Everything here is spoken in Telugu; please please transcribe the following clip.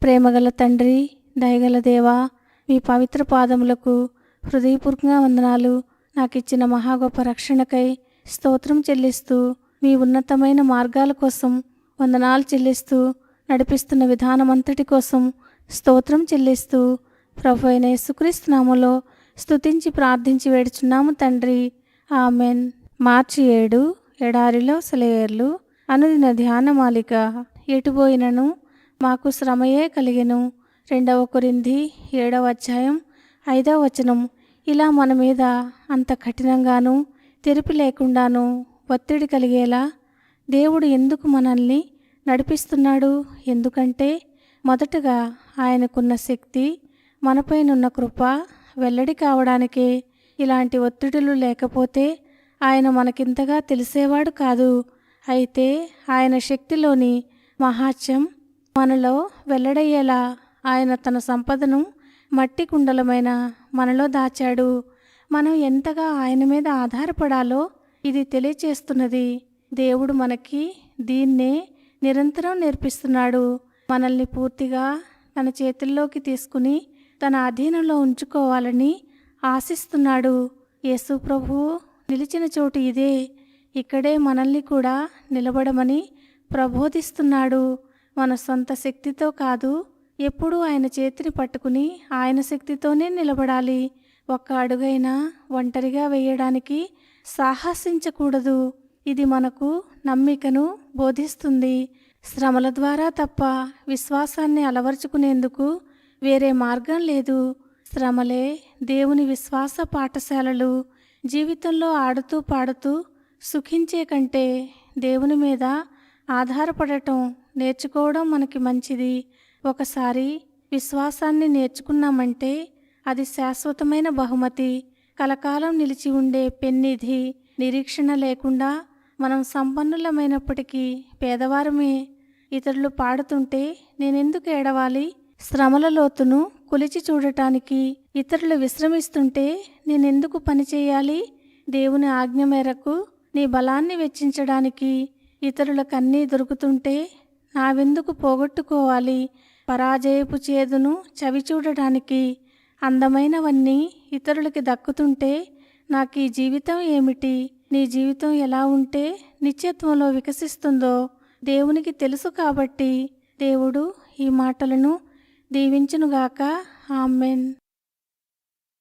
ప్రేమగల తండ్రి, దయగల దేవా, మీ పవిత్ర పాదములకు హృదయపూర్వకంగా వందనాలు. నాకు ఇచ్చిన మహా గొప్ప రక్షణకై స్తోత్రం చెల్లిస్తూ, మీ ఉన్నతమైన మార్గాల కోసం వందనాలు చెల్లిస్తూ, నడిపిస్తున్న విధానమంతటి కోసం స్తోత్రం చెల్లిస్తూ, ప్రభు అయిన యేసుక్రీస్తు నామములో స్తుతించి ప్రార్థించి వేడుచున్నాము తండ్రి. ఆమెన్. మార్చి 7 ఎడారిలో సెలయేర్లు అనుదిన ధ్యానమాలిక. ఎటుపోయినను మాకు శ్రమయే కలిగెను. 2 కొరింథీ 7వ అధ్యాయం 5వ వచనం. ఇలా మన మీద అంత కఠినంగాను, తెరిపి లేకుండాను ఒత్తిడి కలిగేలా దేవుడు ఎందుకు మనల్ని నడిపిస్తున్నాడు? ఎందుకంటే మొదటగా ఆయనకున్న శక్తి, మనపైనున్న కృప వెల్లడి కావడానికే. ఇలాంటి ఒత్తిడులు లేకపోతే ఆయన మనకింతగా తెలిసేవాడు కాదు. అయితే ఆయన శక్తిలోని మహాత్యం మనలో వెల్లడయ్యేలా ఆయన తన సంపదను మట్టి కుండలమైన మనలో దాచాడు. మనం ఎంతగా ఆయన మీద ఆధారపడాలో ఇది తెలియచేస్తున్నది. దేవుడు మనకి దీన్నే నిరంతరం నేర్పిస్తున్నాడు. మనల్ని పూర్తిగా తన చేతుల్లోకి తీసుకుని తన అధీనంలో ఉంచుకోవాలని ఆశిస్తున్నాడు. యేసు ప్రభువు నిలిచిన చోటు ఇదే. ఇక్కడే మనల్ని కూడా నిలబడమని ప్రబోధిస్తున్నాడు. మన సొంత శక్తితో కాదు, ఎప్పుడూ ఆయన చేతిని పట్టుకుని ఆయన శక్తితోనే నిలబడాలి. ఒక్క అడుగైనా ఒంటరిగా వేయడానికి సాహసించకూడదు. ఇది మనకు నమ్మికను బోధిస్తుంది. శ్రమల ద్వారా తప్ప విశ్వాసాన్ని అలవర్చుకునేందుకు వేరే మార్గం లేదు. శ్రమలే దేవుని విశ్వాస పాఠశాలలు. జీవితంలో ఆడుతూ పాడుతూ సుఖించే కంటే దేవుని మీద ఆధారపడటం నేర్చుకోవడం మనకి మంచిది. ఒకసారి విశ్వాసాన్ని నేర్చుకున్నామంటే అది శాశ్వతమైన బహుమతి, కలకాలం నిలిచి ఉండే పెన్నిధి. నిరీక్షణ లేకుండా మనం సంపన్నులమైనప్పటికీ పేదవారమే. ఇతరులు పాడుతుంటే నేనెందుకు ఏడవాలి? శ్రమల లోతును కొలిచి చూడటానికి. ఇతరులు విశ్రమిస్తుంటే నేనెందుకు పనిచేయాలి? దేవుని ఆజ్ఞ మేరకు నీ బలాన్ని వెచ్చించడానికి. ఇతరులకు అన్నీ దొరుకుతుంటే నావెందుకు పోగొట్టుకోవాలి? పరాజయపు చేదును చవి చూడటానికి. అందమైనవన్నీ ఇతరులకి దక్కుతుంటే నాకు ఈ జీవితం ఏమిటి? నీ జీవితం ఎలా ఉంటే నిత్యత్వంలో వికసిస్తుందో దేవునికి తెలుసు. కాబట్టి దేవుడు ఈ మాటలను దీవించునుగాక. ఆమెన్.